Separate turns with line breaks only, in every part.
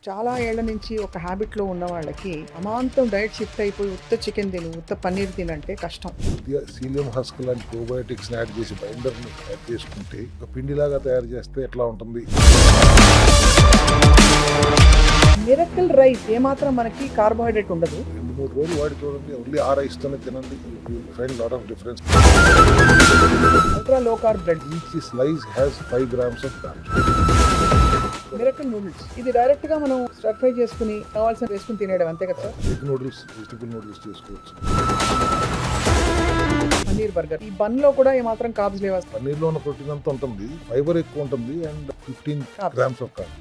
చాలా ఏళ్ల నుంచి ఒక హ్యాబిట్లో ఉన్న వాళ్ళకి అమాంతం డైట్ షిఫ్ట్ అయిపోయి ఉత్త చికెన్ తిను ఉత్త పన్నీర్ తినంటే కష్టం.
సీలియం హస్క్ లాంటి ప్రోబయోటిక్స్ యాడ్ చేసి బైండర్ని యాడ్ చేసుకుంటే ఒక పిండిలాగా తయారు చేస్తే ఎట్లా ఉంటుంది?
మిరకల్ రైస్ ఏమాత్రం మనకి కార్బోహైడ్రేట్ ఉండదు.
2-3 రోజులు వాడి చూడండి, ఓన్లీ ఆ రైస్తోనే తినండి, find lot of difference.
Ultra low carb bread,
each slice has 5 grams of carbs.
Miracle noodles, ఇది డైరెక్ట్ గా మనం స్టర్ ఫ్రై చేసుకుని కావాల్సిన వేసుకుని తినేయడం అంతే కదా sir.
Egg noodles, vegetable noodles చేసుకోవచ్చు.
పన్నీర్ బర్గర్, ఈ బన్ లో కూడా ఏమాత్రం కార్బ్స్ లేవా?
పన్నీర్లో ఉన్న ప్రోటీన్ అంతా ఉంటుంది, ఫైబర్ ఎక్కువ ఉంటుంది and 15 grams of carbs.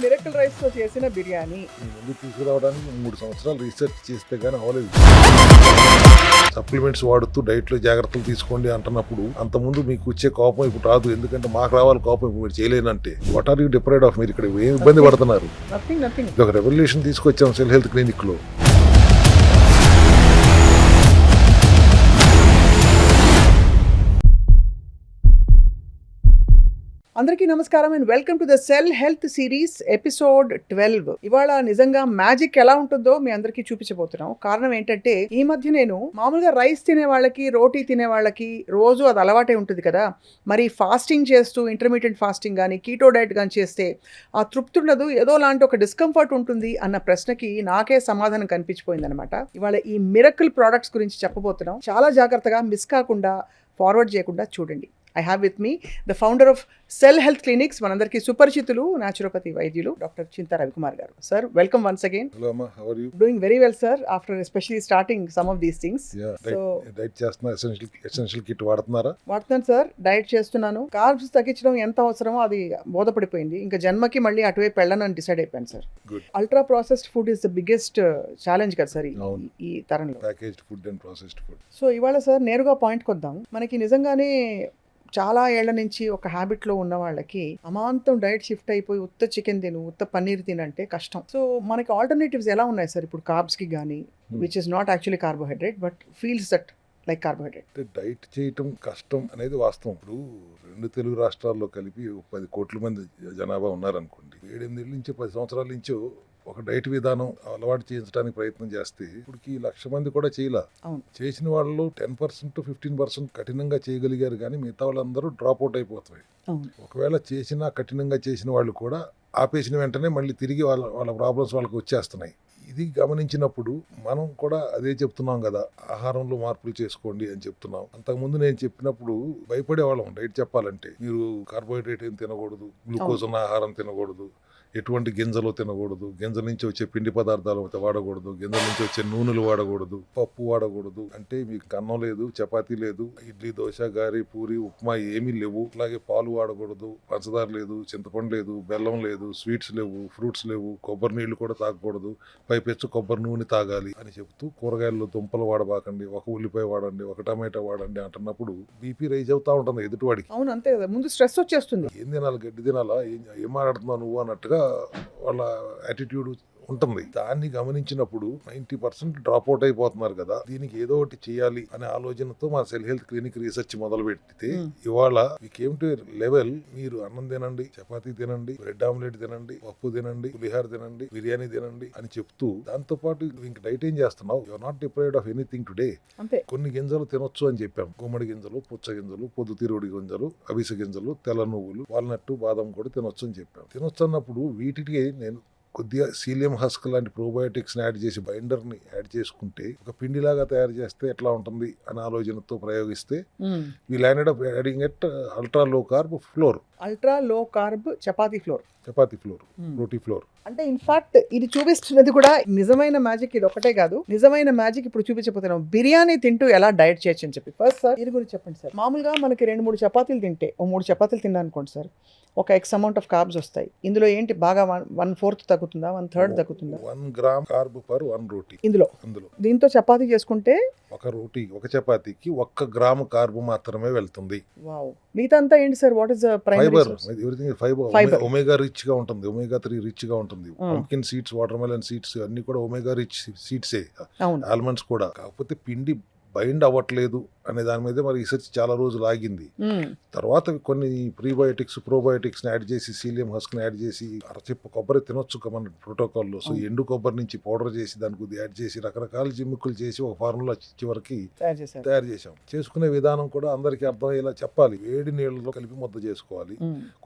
Miracle rice తో చేసిన బిర్యానీ
ఈ ముందు తీసుకురావడానికి 3 సంవత్సరాలు రీసెర్చ్ చేస్తే గానీ అవ్వలేదు. సప్లిమెంట్స్ వాడుతూ డైట్ లో జాగ్రత్తలు తీసుకోండి అంటున్నప్పుడు అంత ముందు మీకు వచ్చే కోపం ఇప్పుడు రాదు, ఎందుకంటే మాకు రావాలి కోపం, ఇప్పుడు మీరు చేయలేనంటే what are you deprived of? మీరు ఇక్కడ ఏం ఇబ్బంది పడుతున్నారు?
నథింగ్.
ఇది ఒక రెవల్యూషన్ తీసుకొచ్చాం సెల్ హెల్త్ క్లినిక్ లో.
అందరికీ నమస్కారం and welcome to the cell health series episode 12. ఇవాళ నిజంగా మ్యాజిక్ ఎలా ఉంటుందో మీ అందరికీ చూపించబోతున్నాం. కారణం ఏంటంటే ఈ మధ్య నేను మామూలుగా రైస్ తినే వాళ్ళకి, రోటీ తినే వాళ్ళకి రోజు అది అలవాటే ఉంటుంది కదా, మరి ఫాస్టింగ్ చేస్తూ ఇంటర్మీడియట్ ఫాస్టింగ్ కానీ కీటో డైట్ కానీ చేస్తే ఆ తృప్తి ఉండదు, ఏదో లాంటి ఒక డిస్కంఫర్ట్ ఉంటుంది అన్న ప్రశ్నకి నాకే సమాధానం కనిపించిపోయింది అనమాట. ఇవాళ ఈ మిరకల్ ప్రోడక్ట్స్ గురించి చెప్పబోతున్నాం. చాలా జాగ్రత్తగా మిస్ కాకుండా, ఫార్వర్డ్ చేయకుండా చూడండి. I have with me the founder of Cell Health Clinics, మనందరికీ సుపరిచితులు, న్యాచురోపతి వైద్యులు డాక్టర్ చింతా రవికుమార్ గారు. Sir, welcome once again.
Hello అమ్మా, how are you?
Doing very well sir, after especially starting some of these things.
Diet చేస్తున్నా, essential kit వాడుతున్నారా?
వాడుతున్నాను sir, diet చేస్తున్నాను. Carbs తగ్గించడం ఎంత అవసరమో అది బోధపడిపోయింది. ఇంకా జన్మకి మళ్ళీ అటువైపు వెళ్ళనని డిసైడ్ అయిపోయాను sir. Ultra processed food is the biggest challenge కదా సార్ ఈ తరంలో,
packaged food and processed food.
So ఇవాళ సార్ నేరుగా పాయింట్కి వద్దాం. మనకి నిజంగానే చాలా ఏళ్ల నుంచి ఒక హ్యాబిట్లో ఉన్న వాళ్ళకి అమాంతం డైట్ షిఫ్ట్ అయిపోయి ఉత్త చికెన్ తిను ఉత్త పన్నీర్ తినంటే కష్టం. సో మనకి ఆల్టర్నేటివ్స్ ఎలా ఉన్నాయి సార్ ఇప్పుడు కార్బ్స్కి కానీ, which is not actually carbohydrate but feels that like carbohydrate?
Diet చేయటం కష్టం అనేది వాస్తవం. ఇప్పుడు 2 తెలుగు రాష్ట్రాల్లో కలిపి 10 కోట్ల మంది జనాభా ఉన్నారనుకోండి. 7-8 నుంచి 10 సంవత్సరాల నుంచి ఒక డైట్ విధానం అలవాటు చేయించడానికి ప్రయత్నం చేస్తే ఇప్పటికి 1,00,000 మంది కూడా చేయలే. చేసిన వాళ్ళు 10% 15% కఠినంగా చేయగలిగారు, కానీ మిగతా వాళ్ళందరూ డ్రాప్ అవుట్ అయిపోతాయి. ఒకవేళ కఠినంగా చేసిన వాళ్ళు కూడా ఆపేసిన వెంటనే మళ్ళీ తిరిగి వాళ్ళ ప్రాబ్లమ్స్ వాళ్ళకి వచ్చేస్తున్నాయి. ఇది గమనించినప్పుడు మనం కూడా అదే చెప్తున్నాం కదా, ఆహారంలో మార్పులు చేసుకోండి అని చెప్తున్నాం. అంతకుముందు నేను చెప్పినప్పుడు భయపడేవాళ్ళం డైట్ చెప్పాలంటే. మీరు కార్బోహైడ్రేట్ ఏం తినకూడదు, గ్లూకోజ్ ఉన్న ఆహారం తినకూడదు, ఎటువంటి గింజలు తినకూడదు, గింజల నుంచి వచ్చే పిండి పదార్థాలు వాడకూడదు, గింజల నుంచి వచ్చే నూనెలు వాడకూడదు, పప్పు వాడకూడదు. అంటే మీకు అన్నం లేదు, చపాతీ లేదు, ఇడ్లీ, దోశ, గారి, పూరి, ఉప్మా ఏమీ లేవు. అలాగే పాలు వాడకూడదు, పంచదార లేదు, చింతపండు లేదు, బెల్లం లేదు, స్వీట్స్ లేవు, ఫ్రూట్స్ లేవు, కొబ్బరి నీళ్లు కూడా తాగకూడదు, పైపెచ్చు కొబ్బరి నూనె తాగాలి అని చెప్తూ కూరగాయల్లో దుంపలు వాడబాకండి, ఒక ఉల్లిపాయ వాడండి, ఒక టమాటా వాడండి అంటున్నప్పుడు బీపీ రైజ్ అవుతా ఉంటుంది ఎదుటివాడికి.
అవును, అంతే కదా, ముందు స్ట్రెస్ వచ్చేస్తుంది.
ఏం తినాలి, గడ్డి తినాలా, ఏం మాట్లాడుతున్నావు నువ్వు అన్నట్టుగా వాళ్ళ యాటిట్యూడ్ ఉంటుంది. దాన్ని గమనించినప్పుడు 90% డ్రాప్ అవుట్ అయిపోతున్నారు కదా, దీనికి ఏదో ఒకటి చేయాలి అనే ఆలోచనతో మా సెల్ హెల్త్ క్లినిక్ రీసెర్చ్ మొదలు పెడితే ఇవాళ మీకేం టు లెవెల్, మీరు అన్నం తినండి, చపాతీ తినండి, బ్రెడ్ ఆమ్లెట్ తినండి, పప్పు తినండి, పులిహార తినండి, బిర్యానీ తినండి అని చెప్తూ, దాంతో పాటు ఇంక డైట్ ఏం చేస్తున్నావు, you are not deprived of anything today. కొన్ని గింజలు తినొచ్చు అని చెప్పాం, గుమ్మడి గింజలు, పుచ్చ గింజలు, పొద్దుతిరుగుడి గింజలు, అవిసె గింజలు, తెల్ల నువ్వులు, వాల్నట్టు, బాదం కూడా తినొచ్చు అని చెప్పాం. తినొచ్చు అన్నప్పుడు వీటికి నేను కొద్దిగా సీలియం హస్క్ లాంటి ప్రోబయోటిక్స్ యాడ్ చేసి బైండర్ని యాడ్ చేసుకుంటే ఒక పిండిలాగా తయారు చేస్తే ఎట్లా ఉంటుంది అనే ఆలోచనతో ప్రయోగిస్తే we landed up adding at ultra low carb flour.
Ultra low carb chapati flour,
roti flour.
అంటే ఇన్ఫాక్ట్ ఇది చూపిస్తున్నది కూడా నిజమైన మ్యాజిక్. ఇది ఒకటే కాదు, నిజమైన మ్యాజిక్ ఇప్పుడు చూపించబోతున్నాం. బిర్యానీ తింటూ ఎలా డైట్ చేయొచ్చు అని చెప్పి. ఫస్ట్ సార్ ఇది గురించి చెప్పండి సార్. మామూలుగా మనకి 2-3 చపాతీలు తింటే, 3 చపాతీలు తిన్నా అనుకోండి సార్, ఒక ఎక్స్ అమౌంట్ ఆఫ్ కార్బ్స్ వస్తాయి. ఇందులో ఏంటి బాగా 1/4 తగ్గుతుందా, 1/3 తగ్గుతుందా?
1 గ్రామ్ కార్బ్ పర్ 1 రోటీ
ఇందులో. దీంతో చపాతీ చేసుకుంటే
ఒక చపాతీకి 1 గ్రాము కార్బ్ మాత్రమే వెళ్తుంది.
వావ్. మిగతా అంతా ఏంటి sir? What is the primary source?
Everything fibre. Omega rich గా ఉంటుంది, ఒమేగా 3 రిచ్ గా ఉంటుంది. Pumpkin seeds, water melon seeds అన్ని కూడా ఒమేగా రిచ్ సీడ్సే. ఆల్మండ్స్ కూడా. కాకపోతే పిండి బైండ్ అవ్వట్లేదు అనే దాని మీద మరి రీసెర్చ్ చాలా రోజులు ఆగింది. తర్వాత కొన్ని ప్రీబయోటిక్స్ ప్రోబయోటిక్స్ యాడ్ చేసి సీలియం హస్క్ యాడ్ చేసి అరచిప్ప కొబ్బరి తినొచ్చు మన ప్రోటోకాల్లో. సో ఎండు కొబ్బరి నుంచి పౌడర్ చేసి దానికి కొద్దిగా యాడ్ చేసి రకరకాల జిమ్మిక్కులు చేసి ఒక ఫార్ములా చివరికి తయారు చేసాం. చేసుకునే విధానం కూడా అందరికీ అర్థమయ్యేలా చెప్పాలి. వేడి నీళ్ళలో కలిపి ముద్ద చేసుకోవాలి.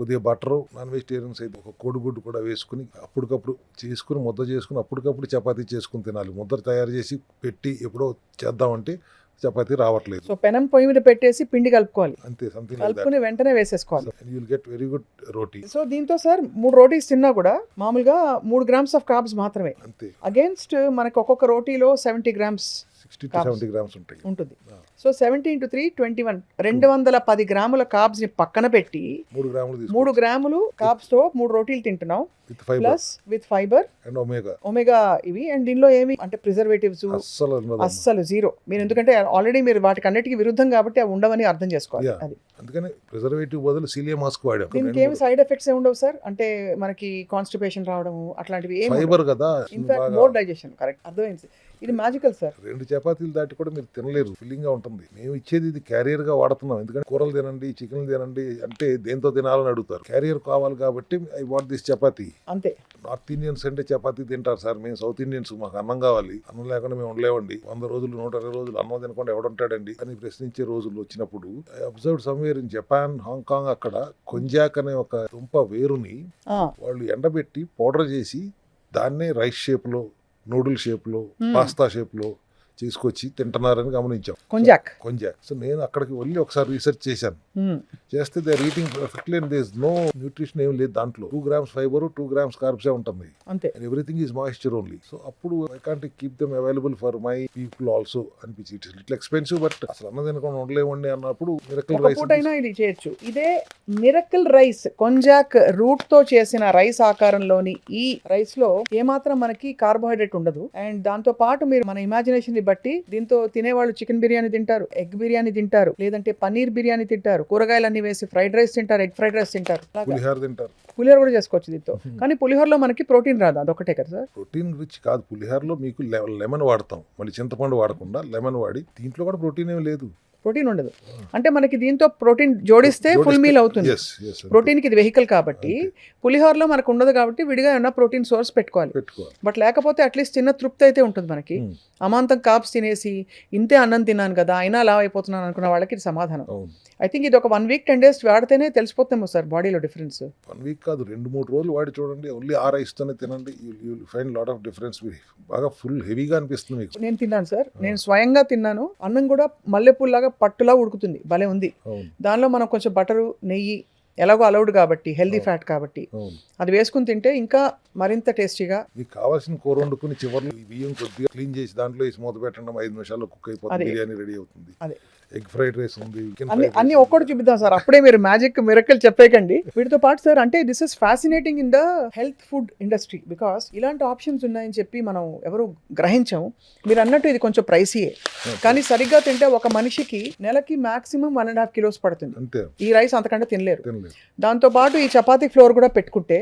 కొద్దిగా బటరు, నాన్ వెజిటేరియన్స్ అయితే ఒక కోడిగుడ్డు కూడా వేసుకుని అప్పటికప్పుడు చేసుకుని ముద్ద చేసుకుని అప్పటికప్పుడు చపాతీ చేసుకుని తినాలి. ముద్ద తయారు చేసి పెట్టి ఎప్పుడో చేద్దామంటే చపాతీ రావట్లేదు.
సో పెనం పొయ్యి మీద పెట్టేసి పిండి కలుపుకోవాలి.
అంతే, సంథింగ్
కలుపుకుని వెంటనే వేసేసుకోవాలి.
You will get very good roti.
So దీంతో సార్ 3 రోటీస్ తిన్నా కూడా మామూలుగా 3 grams ఆఫ్ కార్బ్స్ మాత్రమే.
అంతే.
అగేన్స్ట్ మనకు ఒక్కొక్క రోటీలో 70 grams
60 to 70 grams
ఉంటుంది. సో 70 into 3 21 210 గ్రాముల కార్బ్స్ ని పక్కన పెట్టి 3 గ్రాములు కార్బ్స్ తో 3 రోటీలు తింటున్నాం. Plus with fibre
and
omega ఇవి. అండ్ దీనిలో ఏమి అంటే ప్రిజర్వేటివ్స్ అస్సలు జీరో. మీరు ఎందుకంటే ఆల్రెడీ మీరు వాటికి అన్నిటికీ విరుద్ధం కాబట్టి అవి ఉండవని అర్థం చేసుకోవాలి. అది
అందుకని ప్రిజర్వేటివ్ బదులు సీలియం మాస్క్ వాడాం.
దీనికి ఏమి సైడ్ ఎఫెక్ట్స్ ఏ ఉండవు సార్? అంటే మనకి కాన్స్టిపేషన్ రావడం అట్లాంటివి ఏమి,
ఫైబర్ కదా,
ఇన్ఫాక్ట్ మోర్ డైజెషన్. కరెక్ట్, అర్థమైంది. ఇది మ్యాజికల్ సార్.
2 చపాతీలు దాటి కూడా మీరు తినలేరు, ఫిల్లింగ్ గా ఉంటుంది. మేము ఇచ్చేది ఇది క్యారియర్ గా వాడుతున్నాం. ఎందుకంటే కూరలు తినండి, చికెన్ తినండి అంటే దేంతో తినాలని అడుగుతారు. క్యారియర్ కావాలి కాబట్టి ఐ వాట్ దిస్ చపాతీ.
అంతే.
నార్త్ ఇండియన్స్ అంటే చపాతీ తింటారు సార్. మేము సౌత్ ఇండియన్స్ మాకు అన్నం కావాలి, అన్నం లేకుండా మేము ఉండలేవండి. 100 రోజులు 120 రోజులు అన్నం తినకుండా ఎవడుంటాడండి అని ప్రశ్నించే రోజులు వచ్చినప్పుడు I observed somewhere in Japan, Hong Kong, అక్కడ కొంజాక్ అనే ఒక దుంప వేరుని వాళ్ళు ఎండబెట్టి పౌడర్ చేసి దాన్నే రైస్ షేప్ లో, నూడిల్ షేప్ లో, పాస్తా షేప్ లో తీసుకొచ్చి తింటున్నారని గమనించాం.
కొంజాక్.
సో నేను అక్కడికి వెళ్ళి ఒకసారి రీసెర్చ్ చేశాను. చేస్తే they are eating perfectly and there is no nutrition ఏం లేదు దాంట్లో. 2 grams ఫైబర్, 2 grams కార్బ్స్ ఉంటుంది.
అంతే.
And everything is moisture only. So అప్పుడు I can't keep them available for my people also అనిపించి. ఇట్స్ లిటిల్ ఎక్స్పెన్సివ్ బట్ అసలు అన్నం తినకుండా ఉండలేమండి అన్నప్పుడు మిరకల్ రైస్
అయినా ఇది చేయొచ్చు. ఇదే మిరకల్ రైస్, కొంజాక్ రూట్ తో చేసిన రైస్ ఆకారంలోని ఈ రైస్ లో ఏమాత్రం మనకి కార్బోహైడ్రేట్ ఉండదు. అండ్ దాంతో పాటు మీరు మన ఇమాజినేషన్ బట్టి దీంతో తినేవాళ్ళు చికెన్ బిర్యానీ తింటారు, ఎగ్ బిర్యానీ తింటారు, లేదంటే పన్నీర్ బిర్యానీ తింటారు, కూరగాయలన్నీ వేసి ఫ్రైడ్ రైస్ తింటారు, ఎగ్ ఫ్రైడ్ రైస్ తింటారు, పులిహోర కూడా చేసుకోవచ్చు దీంతో. కానీ పులిహోరలో మనకి ప్రోటీన్ రాదు, అదొకటే కదా సార్.
ప్రోటీన్ రిచ్ కాదు పులిహోరలో. మీకు లెమన్ వాడతాం, మళ్ళీ చింతపండు వాడకుండా లెమన్ వాడి. దీంట్లో కూడా ప్రోటీన్ ఏమి లేదు,
ప్రోటీన్ ఉండదు. అంటే మనకి దీంతో ప్రోటీన్ జోడిస్తే ఫుల్ మీల్ అవుతుంది. ప్రోటీన్ కి ఇది వెహికల్ కాబట్టి. పులిహోరలో మనకు ఉండదు కాబట్టి విడిగా ఉన్న ప్రోటీన్ సోర్స్ పెట్టుకోవాలి. బట్ లేకపోతే అట్లీస్ట్ చిన్న తృప్తి అయితే ఉంటుంది మనకి. అమాంతం కార్బ్స్ తినేసి ఇంతే అన్నం తిన్నాను కదా అయినా లావ్ అయిపోతున్నాను అనుకున్న వాళ్ళకి ఇది సమాధానం. ఐ థింక్ ఇది ఒక 1 week 10 days వాడితేనే తెలిసిపోతాము సార్ బాడీలో డిఫరెన్స్.
1 week కాదు, 2-3 రోజులు వాడి చూడండి. ఓన్లీ ఆ రైస్ తోనే తినండి, you will find lot of difference. బాగా ఫుల్ హెవీగా అనిపిస్తుంది మీకు. నేను
తిన్నాను సార్, నేను స్వయంగా తిన్నాను. అన్నం కూడా మల్లెపూల్లాగా పట్టులా ఉడుకుతుంది, భలే ఉంది. దానిలో మనం కొంచెం బటరు, నెయ్యి ఎలాగో అలౌడ్ కాబట్టి, హెల్దీ ఫ్యాట్ కాబట్టి అది వేసుకుని తింటే ఇంకా మరింత టేస్టీగా.
మీకు కావాల్సిన కూర వండుకుని చివరిలో బియ్యం కొద్దిగా క్లీన్ చేసి దాంట్లో వేసి మూత పెట్టడం 5 నిమిషాల్లో కుక్ అయిపోతుంది, బిర్యానీ రెడీ అవుతుంది.
అదే
ఎగ్ ఫ్రైడ్ రైస్ ఉంది,
అన్ని ఒక్కటి చూపిద్దాం సార్. అప్పుడే మీరు మ్యాజిక్ మిరకల్ చెప్పేకండి. వీటితో పాటు సార్ అంటే this is fascinating in the health food industry because ఇలాంటి ఆప్షన్స్ ఉన్నాయని చెప్పి మనం ఎవరు గ్రహించాము. మీరు అన్నట్టు ఇది కొంచెం ప్రైసీయే, కానీ సరిగ్గా తింటే ఒక మనిషికి నెలకి మాక్సిమం 1.5 kilos పడుతుంది. ఈ రైస్ అంతకంటే తినలేరు. దాంతో పాటు ఈ చపాతీ ఫ్లోర్ కూడా పెట్టుకుంటే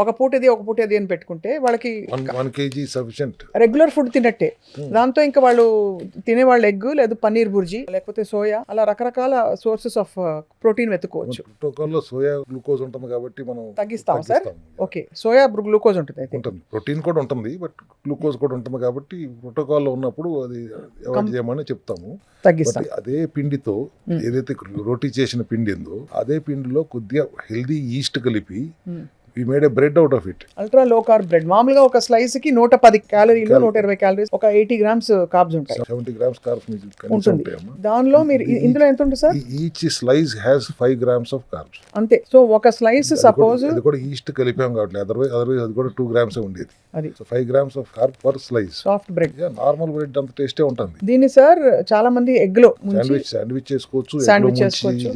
ఒక పూట ఇది అని పెట్టుకుంటే వాళ్ళకి
1 kg సఫిషియెంట్
రెగ్యులర్ ఫుడ్ తిన్నట్టే. దాంతో ఇంకా వాళ్ళు తినేవాళ్ళు ఎగ్ లేదు పన్నీర్ బుర్జీ లేకపోతే సోయా, అలా రకరకాల సోర్సెస్ ఆఫ్ ప్రోటీన్ వెతుకోవచ్చు.
ప్రోటోకాల్లో సోయా గ్లూకోజ్ ఉంటుంది కాబట్టి మనం
తగ్గిస్తాం సార్. ఓకే, సోయా గ్లూకోజ్ ఉంటుంది అయితే.
ప్రోటీన్ కూడా ఉంటుంది బట్ గ్లూకోజ్ కూడా ఉంటుంది కాబట్టి ప్రోటోకాల్లో ఉన్నప్పుడు అది అవాయిడ్ చేయమని చెప్తాము, తగ్గిస్తాం. అదే పిండితో ఏదైతే రోటీ చేసిన పిండి ఉందో అదే పిండిలో కొద్దిగా హెల్దీ ఈస్ట్ కలిపి we made a bread out of it.
Ultra low carb bread. మామూలుగా ఒక స్లైస్ కి 110 క్యాలరీలు, 120 క్యాలరీస్, ఒక 80 grams కార్బ్స్ ఉంటాయి.
70 grams కార్బ్స్
ఉంటుంది. దానిలో మీరు ఇందులో ఎంత ఉంటుంది sir?
Each slice has 5 grams of carbs.
అంతే. సో ఒక స్లైస్ సపోజ్
అది కూడా ఈస్ట్ కలిపాం కాబట్టి అదర్వైజ్ అది కూడా 2 grams ఉండేది.
అది
so 5 grams of carb per slice.
Soft bread,
normal bread అంత టేస్టే ఉంటుంది.
దీన్ని సార్ చాలా మంది ఎగ్ లో
శాండ్విచ్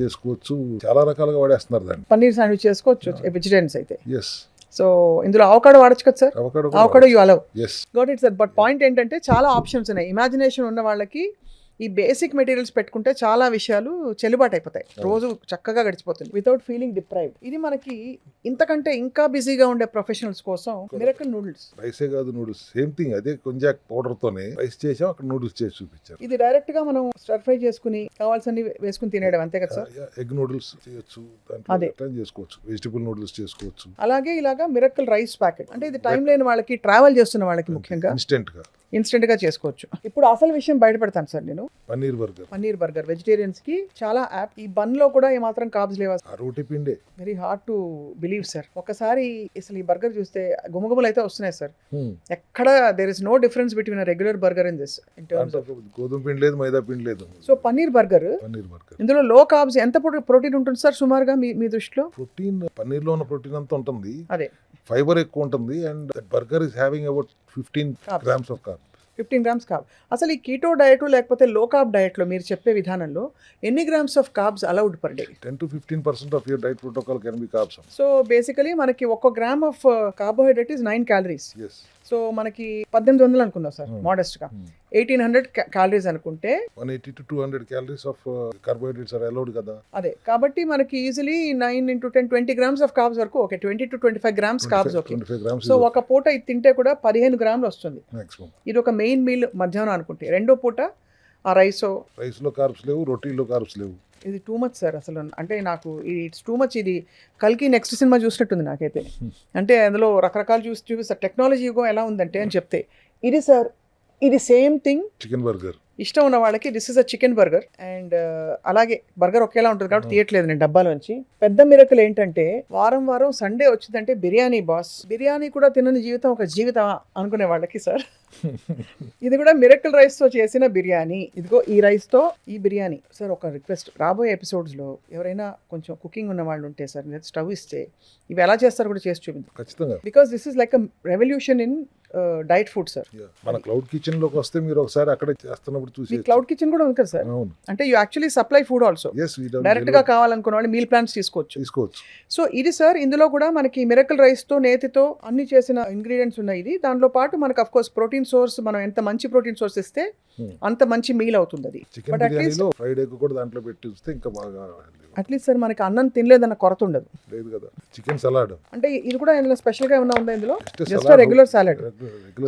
చేసుకోవచ్చు, చాలా రకాలుగా వాడేస్తున్నారు దాన్ని.
పన్నీర్ శాండ్విచ్ చేసుకోవచ్చు వెజిటేరియన్స్ అయితే.
ఎస్.
సో ఇందులో అవకాడో వాడచ్చు కదా sir? Avocado you allow.
yes
got it sir. But point ఏంటంటే చాలా ఆప్షన్స్ ఉన్నాయి. ఇమాజినేషన్ ఉన్న వాళ్ళకి ఈ బేసిక్ మెటీరియల్స్ పెట్టుకుంటే చాలా విషయాలు చెల్లుబాటు అయిపోతాయి, రోజు చక్కగా గడిచిపోతుంది వితౌట్ ఫీలింగ్ డిప్రైవ్డ్. ఇది మనకి ఇంతకంటే ఇంకా బిజీగా ఉండే ప్రొఫెషనల్స్ కోసం మిరకల్ నూడిల్స్.
రైసే కాదు, నూడిల్స్ సేమ్ థింగ్. అదే కొంజాక్ పౌడర్ తోనే రైస్ చేసాం, అక్కడ నూడిల్స్ చేసి చూపించారు.
ఇది డైరెక్ట్ గా మనం స్టర్ ఫ్రై చేసుకుని కావాల్సిన వేసుకుని తినేయడం అంతే కదా సార్.
ఎగ్ నూడిల్స్ చేయొచ్చు, దాంట్లో చేసుకోవచ్చు, వెజిటబుల్ నూడిల్స్ చేసుకోవచ్చు.
అలాగే ఇలాగా మిరకల్ రైస్ ప్యాకెట్, అంటే ఇది టైం లేని వాళ్ళకి, ట్రావెల్ చేస్తున్న వాళ్ళకి ముఖ్యంగా ఇన్స్టెంట్ గా చేసుకోవచ్చు. ఇప్పుడు అసలు విషయం బయట పెడతాను సార్ నేను. పన్నీర్ బర్గర్ వెజిటేరియన్స్ కి చాలా యాప్. ఈ బన్ లో కూడా ఏమాత్రం కార్బ్స్ లేవా?
రోటీ పిండే.
Very hard to believe sir. ఒకసారి అసలు ఈ బర్గర్ చూస్తే గుమగుమలు అయితే వస్తున్నాయి సార్. ఎక్కడ there is no difference between regular burger in this.
గోధుమ పిండి లేదు, మైదా పిండి లేదు.
సో పన్నీర్ బర్గర్ ఇందులో లో కార్బ్స్ ఎంత ప్రోటీన్ ఉంటుంది సార్ సుమారుగా మీ దృష్టిలో?
ప్రోటీన్ పన్నీర్ లో ఉన్న ప్రోటీన్ అంతా ఉంటుంది,
అదే
ఫైబర్ ఎక్కువ ఉంటుంది. And burger is having about 15 grams of carb.
15 grams carb. అసలు ఈ కీటో డయట్ లేకపోతే లో కార్బ్ డయట్ లో మీరు చెప్పే విధానంలో ఎన్ని grams of carbs allowed per day?
10 to 15% of your diet protocol can be carbs.
So basically మనకి 1 gram of carbohydrate is 9 calories.
Yes.
So మనకి 1800 అనుకుందాం సార్ మోడెస్ట్ గా. 1800 క్యాలరీస్ అనుకుంటే
180 to 200 calories of carbohydrates are allowed కదా.
అదే కాబట్టి మనకి easily 9 into 10 20 grams of carbs వరకు okay. 20 to 25 grams carbs okay.
25 grams.
So ఒక పూట ఇది తింటే కూడా 15 గ్రాములు వస్తుంది
maximum.
ఇది ఒక మెయిన్ మీల్ మధ్యాహ్నం అనుకుంటే. రెండో పూట ఆ రైస్
లో కార్బ్స్ లేవు, రోటీలో కార్బ్స్ లేవు.
ఇది టూ మచ్ సార్ అసలు. అంటే నాకు ఇట్స్ టూ మచ్. ఇది కల్కి నెక్స్ట్ సినిమా చూసినట్టుంది నాకైతే. అంటే అందులో రకరకాలు చూపిస్తారు. టెక్నాలజీ యుగం ఎలా ఉందంటే అని చెప్తే ఇది సార్, ఇది సేమ్ థింగ్.
చికెన్ బర్గర్
ఇష్టం ఉన్న వాళ్ళకి this is a chicken burger. And అలాగే బర్గర్ ఒకేలా ఉంటుంది కాబట్టి తీయట్లేదు నేను డబ్బాలోంచి. పెద్ద మిరకల్ ఏంటంటే వారం సండే వచ్చిందంటే బిర్యానీ బాస్. బిర్యానీ కూడా తినని జీవితం ఒక జీవితం అనుకునే వాళ్ళకి సార్ ఇది కూడా మిరకల్ రైస్ తో చేసిన బిర్యానీ. ఇదిగో ఈ రైస్ తో ఈ బిర్యానీ. సార్ ఒక రిక్వెస్ట్, రాబోయే ఎపిసోడ్స్ లో ఎవరైనా కొంచెం కుకింగ్ ఉన్న వాళ్ళు ఉంటే సార్ మీరు స్టవ్ ఇస్తే ఇవి ఎలా చేస్తారు కూడా చేసి చూపించారు
ఖచ్చితంగా.
Because this is like a revolution in diet food sir.
మన క్లౌడ్ కిచెన్ లోకి వస్తే మీరు ఒకసారి అక్కడ చేస్తున్నప్పుడు చూసి.
క్లౌడ్ కిచెన్ కూడా ఉంది కదా సార్. అంటే you actually supply food also. Direct గా కావాలనుకున్న వాళ్ళు మీల్ ప్లాన్స్ తీసుకోవచ్చు. సో ఇది సార్ ఇందులో కూడా మనకి మిరకల్ రైస్ తో నేతితో అన్ని చేసిన ఇంగ్రీడియంట్స్ ఉన్నాయి. ఇది దాంట్లో పాటు మనకు అఫ్ కోర్స్ ప్రోటీన్ సోర్స్, మనం ఎంత మంచి ప్రోటీన్ సోర్స్ ఇస్తే అంత మంచి మీల్ అవుతుంది అది.
బట్ అట్లీస్ట్ ఫ్రైడ్ ఎగ్ కూడా దాంట్లో పెట్టి చూస్తే ఇంకా బాగా.
అట్లీస్ట్ సార్ మనకి అన్నం తినలేదన్న కొరత ఉండదు.
లేదు కదా. చికెన్ సలాడ్ అంటే
ఇది కూడా ఇందులో స్పెషల్ గా ఏమన్నా ఉందా? ఇందులో జస్ట్ రెగ్యులర్ సాలడ్.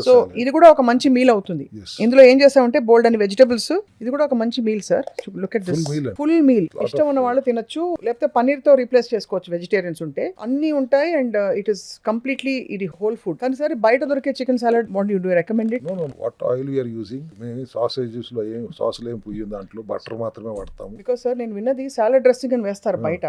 సో ఇది కూడా ఒక మంచి మీల్ అవుతుంది. ఇందులో ఏం చేసామంటే బోల్డ్ అని వెజిటబుల్స్. ఇది కూడా ఒక మంచి meal sir. Look at this full meal. ఇష్టం ఉన్న వాళ్ళు తినొచ్చు, లేకపోతే పన్నీర్ తో రీప్లేస్ చేసుకోవచ్చు వెజిటేరియన్స్ ఉంటే. అన్ని ఉంటాయి అండ్ ఇట్ ఇస్ కంప్లీట్లీ ఇది హోల్ ఫుడ్. కానీ సరే బయట దొరికే chicken salad what you do recommend it?
No what oil we are using. మేము సాసేజెస్ లో ఏం సాస్ లేం పుయ్యం, దాంట్లో బటర్ మాత్రమే వాడతాము.
బికాజ్ సార్ నేను విన్నది సాలడ్ డ్రెస్సింగ్ అని వేస్తారు బయట,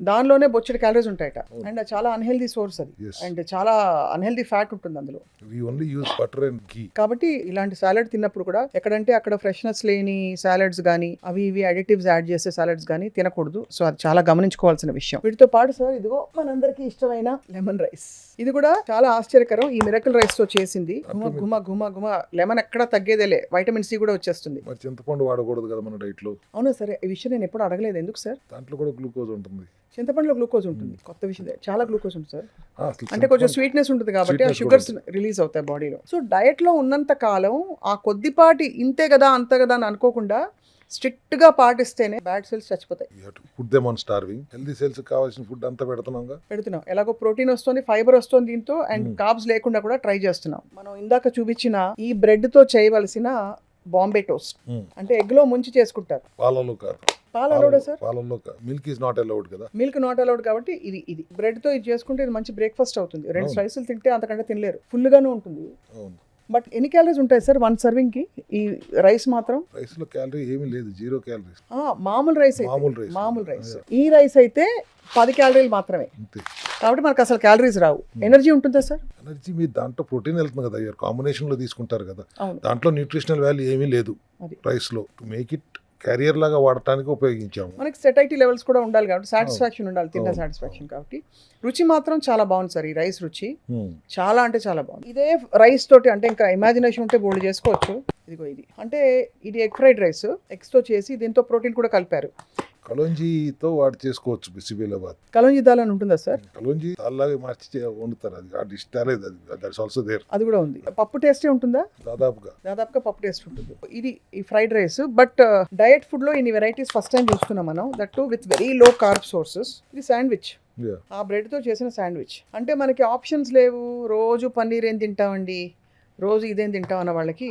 దానిలోనే బొచ్చడి క్యాలరీస్ ఉంటాయట. అండ్ చాలా అన్హెల్దీ సోర్స్ అది. అండ్ చాలా అన్హెల్దీ ఫ్యాట్ ఉంటుంది అందులో.
We only use butter and ghee.
కాబట్టి ఇలాంటి సాలడ్ తిన్నప్పుడు కూడా ఎక్కడంటే అక్కడ ఫ్రెష్నెస్ లేని సాలడ్స్ గానీ అవి ఇవి అడిటివ్స్ యాడ్ చేసే సాలడ్స్ గానీ తినకూడదు. సో అది చాలా గమనించుకోవాల్సిన విషయం. వీటితో పాటు సార్ ఇదిగో మనందరికీ ఇష్టమైన లెమన్ రైస్. ఇది కూడా చాలా ఆశ్చర్యకరం. ఈ మిరకల్ రైస్ తో చేసింది. గుమ గుమ గుమ లెమన్ ఎక్కడా తగ్గేదేలే. వైటమిన్ సి కూడా వచ్చేస్తుంది.
మరి చింతపండు వాడకూడదు కదా మన డైట్ లో.
అవునా సరే, ఈ విషయం నేను ఎప్పుడు అడగలేదు. ఎందుకు సార్?
దాంట్లో కూడా గ్లూకోజ్ ఉంటుంది.
చింతపండులో గ్లూకోజ్ ఉంటుంది. కొత్త విషయం. చాలా గ్లూకోజ్ ఉంటుంది సార్. అంటే కొంచెం స్వీట్నెస్ ఉంటుంది కాబట్టి ఆ షుగర్స్ రిలీజ్ అవుతాయి బాడీలో. సో డయట్ లో ఉన్నంత కాలం ఆ కొద్దిపాటి ఇంతే కదా అంత కదా అని అనుకోకుండా స్ట్రిక్ట్ గా పాటిస్తేనే బ్యాడ్ సెల్స్ చచ్చిపోతాయి.
Put them on starving. Healthy cells కావాల్సిన ఫుడ్ అంతా పెడుతున్నాం. ఎలాగో ప్రోటీన్ వస్తుంది, ఫైబర్ వస్తుంది దీంతో, అండ్ కార్బ్స్ లేకుండా కూడా ట్రై చేస్తున్నాం. మనం ఇందాక చూపించిన ఈ బ్రెడ్ తో చేయవలసిన బాంబే టోస్ట్, అంటే ఎగ్ లో ముంచి చేసుకుంటారు. పాలలో కాదు.
పాలు అలౌడ్ సార్?
పాలలో మిల్క్ ఇస్ నాట్ అలౌడ్ కదా.
మిల్క్ నాట్ అలౌడ్ కాబట్టి ఇది బ్రెడ్ తో ఇది చేసుకుంటే ఇది మంచి బ్రేక్ఫాస్ట్ అవుతుంది. 2 స్లైసులు తింటే అంతకంటే తినలేరు. ఫుల్ గానే ఉంటుంది. బట్ ఎన్ని క్యాలరీస్ ఉంటాయి సార్ 1 సర్వింగ్ కి? ఈ రైస్ మాత్రం
రైస్ లో క్యాలరీ ఏమీ లేదు, 0 calories.
మామూలు రైస్. ఈ రైస్ అయితే 10 క్యాలరీలు మాత్రమే. కాబట్టి మనకు అసలు క్యాలరీస్ రావు. ఎనర్జీ ఉంటుందా సార్?
ఎనర్జీ మీరు దాంట్లో ప్రోటీన్ వెళ్తుంది కదా, కాంబినేషన్ లో తీసుకుంటారు కదా, దాంట్లో న్యూట్రిషనల్ వాల్యూ ఏమీ లేదు రైస్ లో. టు మేక్ ఇట్ క్యారియర్ లాగా వాడటానికి ఉపయోగించాము.
మనకి సెటైటీ లెవెల్స్ కూడా ఉండాలి కాబట్టి సాటిస్ఫాక్షన్ ఉండాలి, తిన్న సాటిస్ఫాక్షన్. కాబట్టి రుచి మాత్రం చాలా బాగుంది సార్. ఈ రైస్ రుచి చాలా అంటే చాలా బాగుంది. ఇదే రైస్ తోటి అంటే ఇంకా ఇమాజినేషన్ ఉంటే బోల్డ్ చేసుకోవచ్చు. ఇదిగో ఇది అంటే ఇది ఎగ్ ఫ్రైడ్ రైస్, ఎగ్స్ తో చేసి దీంతో ప్రోటీన్ కూడా కలిపారు.
కలోంజీతో వాడు చేసుకోవచ్చు బిసిబేలాబాద్.
కలోంజీ దాల్ అని ఉంటుందా సార్?
కలోంజీ అలాగే మార్చి వండుతారు. అది ఆ డిష్ తేలేదు, అది దట్స్ ఆల్సో దేర్.
అది కూడా ఉంది. పప్పు టేస్టే ఉంటుందా?
దాదాపుగా
పప్పు టేస్ట్ ఉంటుంది. ఇది ఈ fried rice. But diet food లో ఇన్ని వెరైటీస్ ఫస్ట్ టైం చూస్తున్నాం మనం, that to with very low carb sources. ఇది శాండ్విచ్, ఆ బ్రెడ్ తో చేసిన శాండ్విచ్. అంటే మనకి ఆప్షన్స్ లేవు. రోజు పన్నీర్ ఏం తింటామండి, రోజు ఇదేం తింటాం అన్న వాళ్ళకి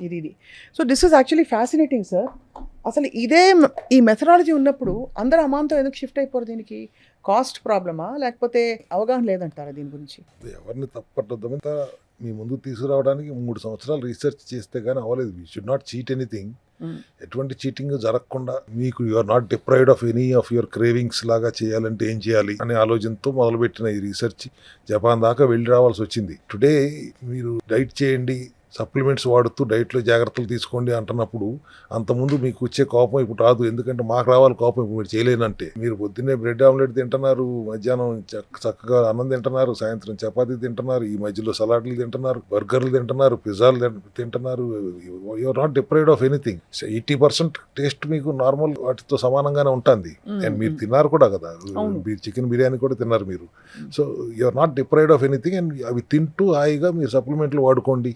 ఇది. So this is actually fascinating sir. అసలు ఇదే ఈ మెథడాలజీ ఉన్నప్పుడు అందరూ అమాంతం ఎందుకు షిఫ్ట్ అయిపోరు దీనికి? కాస్ట్ ప్రాబ్లమా, లేకపోతే అవగాహన లేదంటారా దీని గురించి?
ఎవరిని తప్పట్టద్దామంతా మీ ముందు తీసుకురావడానికి 3 సంవత్సరాలు రీసెర్చ్ చేస్తే కానీ అవ్వలేదు. We should not cheat anything. ఎటువంటి చీటింగ్ జరగకుండా మీకు you are not deprived of any of your cravings లాగా చేయాలంటే ఏం చేయాలి అనే ఆలోచనతో మొదలుపెట్టిన ఈ రీసెర్చ్ జపాన్ దాకా వెళ్ళి రావాల్సి వచ్చింది. టుడే మీరు డైట్ చేయండి, సప్లిమెంట్స్ వాడుతూ డైట్లో జాగ్రత్తలు తీసుకోండి అంటున్నప్పుడు అంతకుముందు మీకు వచ్చే కోపం ఇప్పుడు రాదు. ఎందుకంటే మాకు రావాలి కోపం, ఇప్పుడు మీరు చేయలేనంటే. మీరు పొద్దున్నే బ్రెడ్ ఆమ్లెట్ తింటున్నారు, మధ్యాహ్నం చక్కగా అన్నం తింటున్నారు, సాయంత్రం చపాతీ తింటున్నారు, ఈ మధ్యలో సలాడ్లు తింటున్నారు, బర్గర్లు తింటున్నారు, పిజ్జాలు తింటున్నారు. You're not deprived of anything. 80% taste మీకు నార్మల్ వాటితో సమానంగానే ఉంటుంది. అండ్ మీరు తిన్నారు కూడా కదా, చికెన్ బిర్యానీ కూడా తిన్నారు మీరు. So you're not deprived of anything. And అవి తింటూ హాయిగా మీరు సప్లిమెంట్లు వాడుకోండి.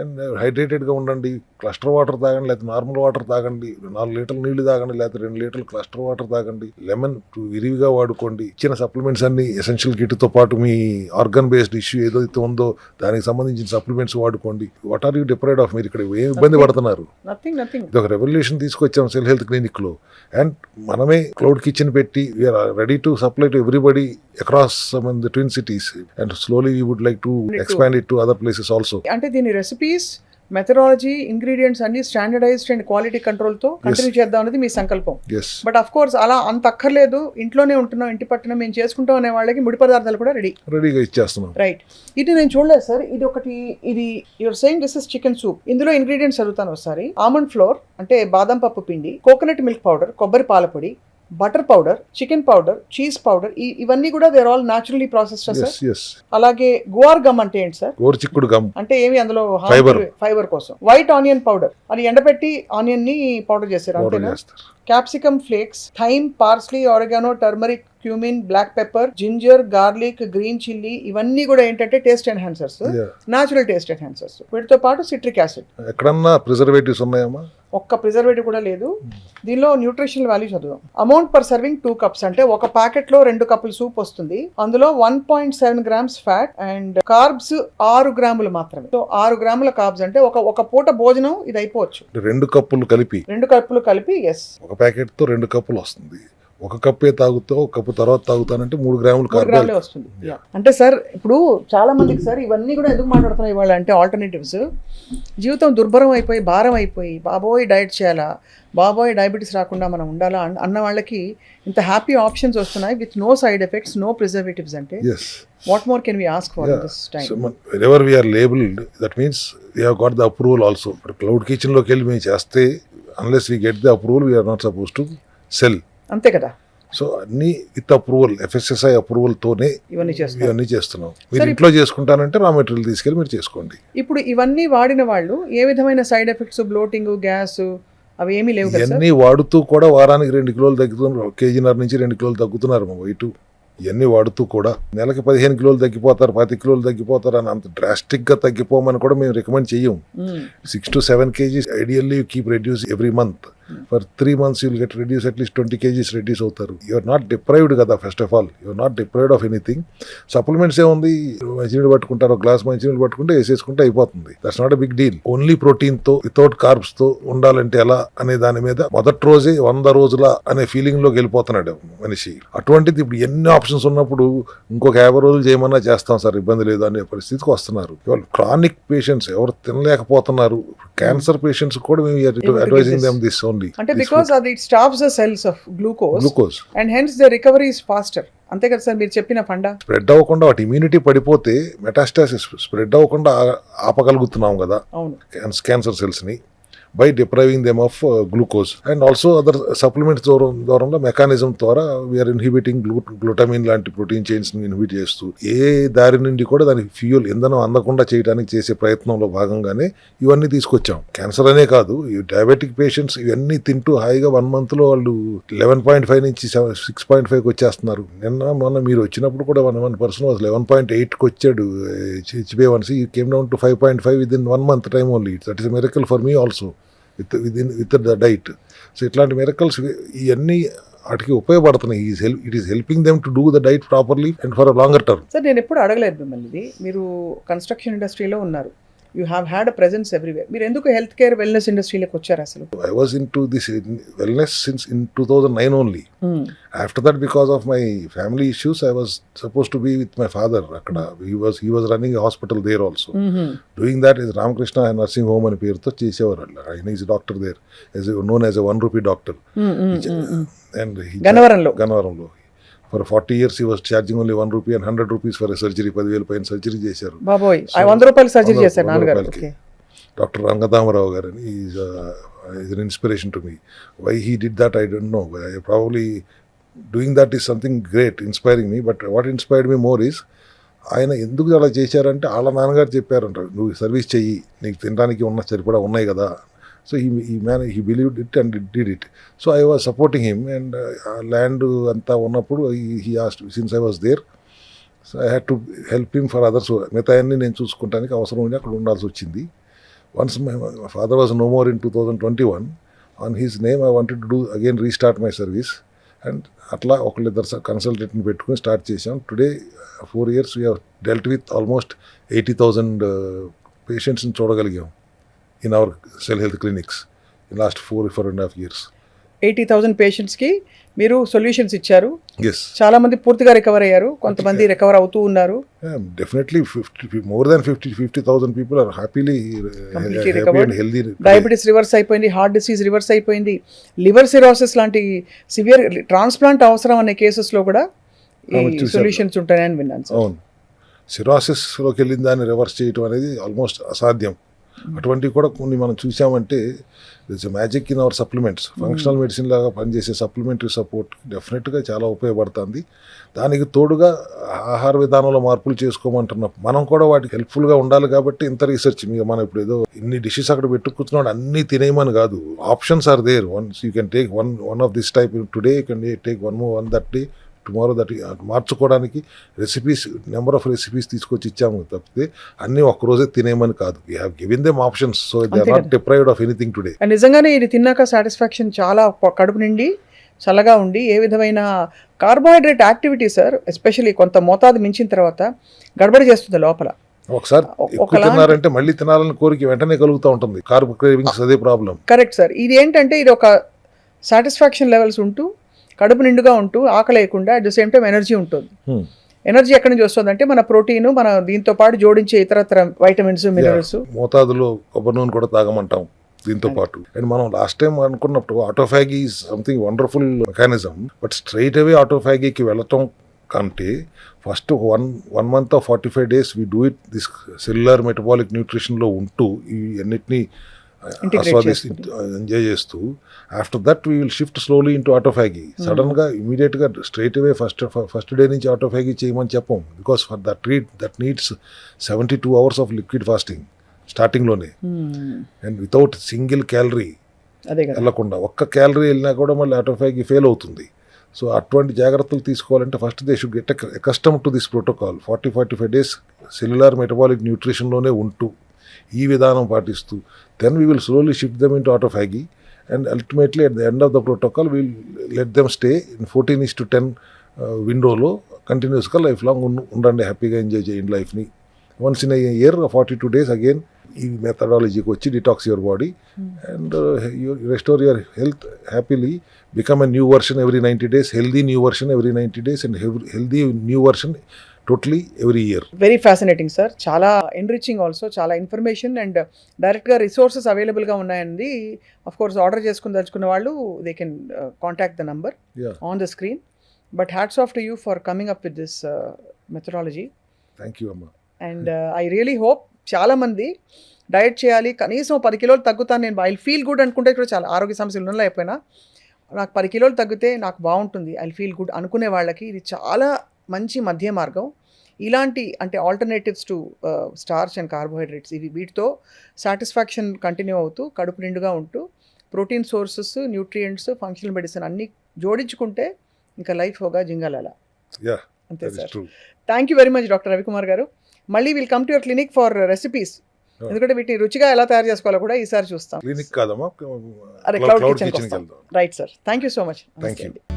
అండ్ హైడ్రేటెడ్గా ఉండండి. క్లస్టర్ వాటర్ తాగండి, లేకపోతే నార్మల్ వాటర్ తాగండి. 4 లీటర్ల నీళ్లు తాగండి, లేకపోతే 2 లీటర్లు క్లస్టర్ వాటర్ తాగండి. లెమన్ విరివిగా వాడుకోండి. ఇచ్చిన సప్లిమెంట్స్ అన్ని ఎసెన్షియల్ కిట్తో పాటు మీ ఆర్గన్ బేస్డ్ ఇష్యూ ఏదైతే ఉందో దానికి సంబంధించిన సప్లిమెంట్స్ వాడుకోండి. What are you deprived of? మీరు ఇక్కడ ఏం ఇబ్బంది పడుతున్నారు? ఇది ఒక రెవల్యూషన్ తీసుకొచ్చాం సెల్ హెల్త్ క్లినిక్ లో. అండ్ మనమే క్లౌడ్ కిచెన్ పెట్టి we're ready to supply to everybody across the twin cities. And slowly we would like to expand it to other places also.
అంటే దీని రెసిపీస్, మెథడాలజీ, ఇంగ్రీడియంట్స్ అన్ని standardised and quality control తో continue చేద్దాం అనేది మీ సంకల్పం. But of course అలా అంత అక్కర్లేదు, ఇంట్లోనే ఉంటున్నాం, ఇంటి పట్టున మేము చేసుకుంటాం అనే వాళ్ళకి ముడి పదార్థాలు కూడా రెడీగా
ఇచ్చేస్తున్నాం.
రైట్. ఇది నేను చూడలేదు సార్. ఇది ఒకటి, ఇది your saying this is chicken soup. ఇందులో ఇంగ్రీడియంట్స్ చదువుతాను ఒకసారి. ఆల్మండ్ ఫ్లోర్ అంటే బాదం పప్పు పిండి, కోకోనట్ మిల్క్ పౌడర్, కొబ్బరి పాల పొడి, butter powder, chicken powder, cheese powder, ఇవన్నీ కూడా they are all naturally processed sir. అలాగే గువార్ గమ్ అంటే ఏంటి సార్?
గోరుచిక్కుడు గమ్ అంటే
ఏమి అందులో ఫైబర్ కోసం. వైట్ ఆనియన్ పౌడర్, అది ఎండబెట్టి ఆనియన్ ని పౌడర్ చేస్తారు అంతేనా? Capsicum flakes, thyme, parsley, oregano, turmeric, cumin, black pepper, ginger, garlic, green chilli, ఇవన్నీ కూడా ఏంటంటే taste enhancers, natural taste enhancers. వీటితో పాటు సిట్రిక్ యాసిడ్.
ఎక్కడన్నా ప్రిజర్వేటివ్స్ ఉన్నాయమ్మా?
ఒక్క ప్రిజర్వేటివ్ కూడా లేదు. దీనిలో న్యూట్రిషనల్ వాల్యూ చదువుదాం. అమౌంట్ పర్ సర్వింగ్ 2 cups, అంటే ఒక ప్యాకెట్ లో 2 కప్పుల సూప్ వస్తుంది. అందులో 1.7 grams ఫ్యాట్ అండ్ కార్బ్స్ 6 గ్రాములు మాత్రమే. సో 6 గ్రాముల కార్బ్స్ అంటే ఒక పూట భోజనం ఇది అయిపోవచ్చు.
2 కప్పులు
కలిపి ఎస్,
ఒక ప్యాకెట్ తో 2 కప్పులు వస్తుంది. ఒక కప్పే తాగుతావు, ఒక కప్పు తర్వాత తాగుతానంటే 3 గ్రాములు
వస్తుంది. అంటే సార్ ఇప్పుడు చాలా మందికి సార్ ఇవన్నీ కూడా ఎందుకు మాట్లాడుతున్నాయి ఇవాళ అంటే ఆల్టర్నేటివ్స్. జీవితం దుర్భరం అయిపోయి, భారం అయిపోయి, బాబోయ్ డైట్ చేయాలా, బాబోయ్ డయాబెటీస్ రాకుండా మనం ఉండాలా అన్న వాళ్ళకి ఇంత హ్యాపీ ఆప్షన్స్ వస్తున్నాయి with no side effects, no preservatives. అంటే what more can we ask for this time?
wherever we are labeled, that means we have got the approval also. But cloud kitchen లోకి వెళ్ళి మేము చేస్తే unless we get the approval we are not supposed to sell.
అంతే కదా.
So అన్ని with approval, FSSAI approval తోనే ఇవన్నీ చేస్తున్నాం. మీరు ఇంట్లో చేసుకుంటానంటే రా మెటీరియల్ తీసుకెళ్ళి మీరు చేసుకోండి.
ఇప్పుడు ఇవన్నీ వాడిన వాళ్ళు ఏ విధమైన సైడ్ ఎఫెక్ట్స్, బ్లోటింగ్, గ్యాస్ అవి ఏమీ లేవు కదా?
ఇవన్నీ వాడుతూ కూడా వారానికి 2 కిలోలు తగ్గుతున్నారు, 1.5 kg నుంచి 2 కిలోలు తగ్గుతున్నారు మా వెయిట్. ఇవన్నీ వాడుతూ కూడా నెలకి 15 కిలోలు తగ్గిపోతారు, 10 కిలోలు తగ్గిపోతారు అని అంత డ్రాస్టిక్ గా తగ్గిపోమని కూడా మేము రికమెండ్ చెయ్యం. 6 to 7 kgs ideally you keep reduce every month. For 3 months you will get reduce at least 20 kgs reduce అవుతారు. యు ఆర్ నాట్ డిప్రైవ్డ్ కదా. First of all you are not deprived of anything. Supplements ఏముంది, మంచినీళ్ళు పట్టుకుంటారు, glass మంచినీళ్ళు పట్టుకుంటే వేసేసుకుంటే అయిపోతుంది. That's not a big deal. Only protein తో వితౌట్ కార్బ్స్ తో ఉండాలంటే ఎలా అనే దాని మీద మొదటి రోజే 100 రోజుల అనే ఫీలింగ్ లోకి వెళ్ళిపోతున్నాడు మనిషి. అటువంటిది ఇప్పుడు ఎన్ని ఆప్షన్స్ ఉన్నప్పుడు ఇంకొక 50 రోజులు చేయమన్నా చేస్తాం సార్, ఇబ్బంది లేదు అనే పరిస్థితికి వస్తున్నారు. ఇవాళ క్రానిక్ పేషెంట్స్ ఎవరు తినలేకపోతున్నారు. క్యాన్సర్ పేషెంట్స్ కూడా మేము అడ్వైజింగ్ దెమ్ దిస్ ఓన్లీ.
అంటే బికాజ్ అది stops the cells of glucose and hence the recovery is faster. అంతే కదా సార్ మీరు చెప్పిన ఫండా?
స్ప్రెడ్ అవ్వకుండా వాటి ఇమ్యూనిటీ పడిపోతే మెటాస్టాసిస్ స్ప్రెడ్ అవ్వకుండా ఆపగలుగుతున్నాం కదా క్యాన్సర్ సెల్స్ ని. By depriving them of glucose and also other supplements ద్వారా మెకానిజం ద్వారా వీఆర్ ఇన్హిబిటింగ్ గ్లూటమిన్ లాంటి ప్రోటీన్ చైన్స్ ని ఇన్హిబిట్ చేస్తూ ఏ దారి నుండి కూడా దానికి ఫ్యూయల్ ఇంధనం అందకుండా చేయడానికి చేసే ప్రయత్నంలో భాగంగానే ఇవన్నీ తీసుకొచ్చాం. క్యాన్సర్ అనే కాదు, ఈ డయాబెటిక్ పేషెంట్స్ ఇవన్నీ తింటూ హాయిగా 1 month లో వాళ్ళు 11.5 నుంచి 6.5కి వచ్చేస్తున్నారు. మొన్న మీరు వచ్చినప్పుడు కూడా 1 person was 11.8కి వచ్చాడు HbA1c. He came down to 5.5 within 1 month time only. That is a miracle for me also with the diet. So ఇట్లాంటి మిరకల్స్ ఇవన్నీ వాటికి ఉపయోగపడుతున్నాయి. It is helping them to do the diet properly and for a longer term.
Sir నేను ఎప్పుడు అడగలేదు మిమ్మల్ని ఇది. మీరు కన్స్ట్రక్షన్ ఇండస్ట్రీలో ఉన్నారు, you have had a presence everywhere. మీరు ఎందుకు హెల్త్ కేర్ వెల్నెస్ ఇండస్ట్రీలోకి వచ్చారు అసలు?
I was into this wellness since in 2009 only. After that, because of my family issues, I was supposed to be with my father. Akkada he was running a hospital there also. Doing that is Ramakrishna Nursing Home అని పేరుతో చేసేవారు. ఆయన is a doctor there, known as a 1 rupee doctor. And గన్నవరంలో for 40 years he was charging only 1 rupee and 100 rupees for a surgery. 10,000 పైన surgery చేశారు.
బాబోయ్, 100 రూపాయలు surgery చేశారు నాన్నగారు.
డాక్టర్ రంగదామరావు గారు అని is an inspiration to me. Why he did that I don't know. Probably doing that is something great, inspiring me. But what inspired me more is ఆయన ఎందుకు అలా చేశారంటే వాళ్ళ నాన్నగారు చెప్పారంట, నువ్వు సర్వీస్ చెయ్యి, నీకు తినడానికి సరిపడా ఉన్నాయి కదా. So he believed it and did it. So I was supporting him, and land anta ఉన్నప్పుడు he asked, since I was there, so I had to help him for others. మిగతా అన్ని నేను చూసుకుంటానికి అవసరం ఉండి అక్కడ ఉండాల్సి వచ్చింది. Once my father was no more in 2021, on his name I wanted to do again restart my service, and అట్లా ఒకళ్ళిద్దరు కన్సల్టెంట్ని పెట్టుకుని స్టార్ట్ చేశాం. Today 4 years we have dealt with almost 80,000 పేషెంట్స్ని చూడగలిగాం in our cell health clinics in last 4.5 years.
80,000 పేషెంట్స్కి మీరు solutions ఇచ్చారు.
Yes.
చాలా మంది పూర్తిగా రికవర్ అయ్యారు, కొంతమంది రికవర్ అవుతూ ఉన్నారు.
Definitely more than 50,000 people are happy and healthy.
Diabetes reverse అయిపోయింది, హార్ట్ డిసీజ్ రివర్స్ అయిపోయింది, లివర్ సిరోసిస్ లాంటి సివియర్ ట్రాన్స్ప్లాంట్ అవసరం అనే కేసెస్లో కూడా ఈ సొల్యూషన్స్ ఉంటాయని విన్నాను.
అవును, సిరోసిస్లోకి వెళ్ళిన దాన్ని రివర్స్ చేయటం అనేది ఆల్మోస్ట్ అసాధ్యం. అటువంటివి కూడా కొన్ని మనం చూసామంటే this magic in our supplements. Functional medicine లాగా పనిచేసే సప్లిమెంటరీ సపోర్ట్ డెఫినెట్గా చాలా ఉపయోగపడుతుంది. దానికి తోడుగా ఆహార విధానంలో మార్పులు చేసుకోమంటున్నాం. మనం కూడా వాటికి హెల్ప్ఫుల్గా ఉండాలి కాబట్టి ఇంత రీసెర్చ్. మనం ఇప్పుడు ఏదో ఇన్ని డిషెస్ అక్కడ పెట్టుకుంటున్నాడు అన్నీ తినేయమని కాదు. Options are there. Once you can take one of this type today, you can take one that day, tomorrow that. మార్చుకోవడానికి రెసిపీస్, నెంబర్ ఆఫ్ రెసిపీస్ తీసుకొచ్చి ఇచ్చాము తప్పితే అన్నీ ఒక్కరోజే తినేయమని కాదు. We have given them options, so they are not deprived of anything today.
నిజంగానే ఇది తిన్నాక సాటిస్ఫాక్షన్, చాలా కడుపు నిండి చల్లగా ఉండి ఏ విధమైన కార్బోహైడ్రేట్ యాక్టివిటీ సార్ ఎస్పెషల్లీ కొంత మోతాదు మించిన తర్వాత గడబడి చేస్తుంది లోపల.
ఒకసారి ఎక్కువ తిన్నారంటే మళ్ళీ తినాలని కోరిక వెంటనే కలుగుతూ ఉంటుంది. కార్బ్ క్రేవింగ్స్ అదే ప్రాబ్లం.
Correct sir. ఇది ఏంటంటే ఇది ఒక సాటిస్ఫాక్షన్ లెవెల్స్ ఉంటూ కడుపు నిండుగా ఉంటూ ఆకలి లేకుండా at the same time energy ఉంటుంది. ఎనర్జీ ఎక్కడి నుంచి వస్తుంది అంటే మన ప్రోటీన్, మన దీంతో పాటు జోడించే ఇతరత్ర వైటమిన్స్, మినరల్స్.
మోతాదులో కొబ్బరి నూనె కూడా తాగమంటాం దీంతో పాటు. అండ్ మనం లాస్ట్ టైం అనుకున్నప్పుడు autophagy is something wonderful mechanism. But straight away ఆటోఫాగీకి వెళ్ళటం కంటే first 1 month or 45 days we do it this cellular metabolic న్యూట్రిషన్లో ఉంటూ ఈ అన్నిటినీ ఎంజాయ్ చేస్తూ after that we will shift slowly into autophagy. సడన్గా ఇమీడియట్గా స్ట్రైట్ అవే ఫస్ట్ డే నుంచి ఆటోఫాగీ చేయమని చెప్పం. Because for that needs 72 hours of liquid fasting స్టార్టింగ్లోనే. అండ్ వితౌట్ సింగిల్ క్యాలరీ వెళ్ళకుండా, ఒక్క క్యాలరీ వెళ్ళినా కూడా మళ్ళీ ఆటోఫాగీ ఫెయిల్ అవుతుంది. సో అటువంటి జాగ్రత్తలు తీసుకోవాలంటే first they should get accustomed to this protocol. 40-45 days cellular metabolic న్యూట్రిషన్లోనే ఉంటూ ఈ విధానం పాటిస్తూ then we will slowly shift them into autophagy. And ultimately at the end of the protocol we'll let them stay in 14:10 విండోలో కంటిన్యూస్గా life long ఉండండి, హ్యాపీగా enjoy చేయండి లైఫ్ని. Once in year 42 days again ఈ మెథడాలజీకి వచ్చి detox your body and restore your health happily. Become a new version every 90 days, healthy new version every 90 days, and healthy new version totally every year.
Very fascinating sir, చాలా enriching also, చాలా information and డైరెక్ట్గా resources అవైలబుల్గా ఉన్నాయండి. Of course order చేసుకుని దలుచుకున్న వాళ్ళు they can contact the number on the screen. But hats off to you for coming up with this methodology.
Thank you అమ్మా.
And I really hope చాలామంది diet చేయాలి, కనీసం 10 కిలోలు తగ్గుతాను నేను, ఐ ఫీల్ గుడ్ అనుకుంటే కూడా చాలా ఆరోగ్య సమస్యలు ఉన్న లేకపోయినా నాకు 10 కిలోలు తగ్గితే నాకు బాగుంటుంది, ఐ ఫీల్ గుడ్ అనుకునే వాళ్ళకి ఇది చాలా మంచి మధ్య మార్గం. ఇలాంటి అంటే alternatives to starch and carbohydrates, ఇవి వీటితో సాటిస్ఫాక్షన్ కంటిన్యూ అవుతూ కడుపు నిండుగా ఉంటూ protein sources, nutrients, functional medicine అన్నీ జోడించుకుంటే ఇంకా లైఫ్ హోగా జింగాలాల.
యా,
అంతే
that is
sir.
True.
Thank you very much doctor Ravikumar గారు. మళ్ళీ will come to your clinic for recipes, ఎందుకంటే వీటిని రుచిగా ఎలా తయారు చేసుకోవాలో కూడా ఈసారి చూస్తాం.
క్లినిక్ కాదమ్మా,
అదే
క్లౌడ్
క్లౌడ్ కిచెన్కి
కిచెన్కి
వస్తాం.
వెళ్దాం.
Right sir, thank you so much.
Thank you.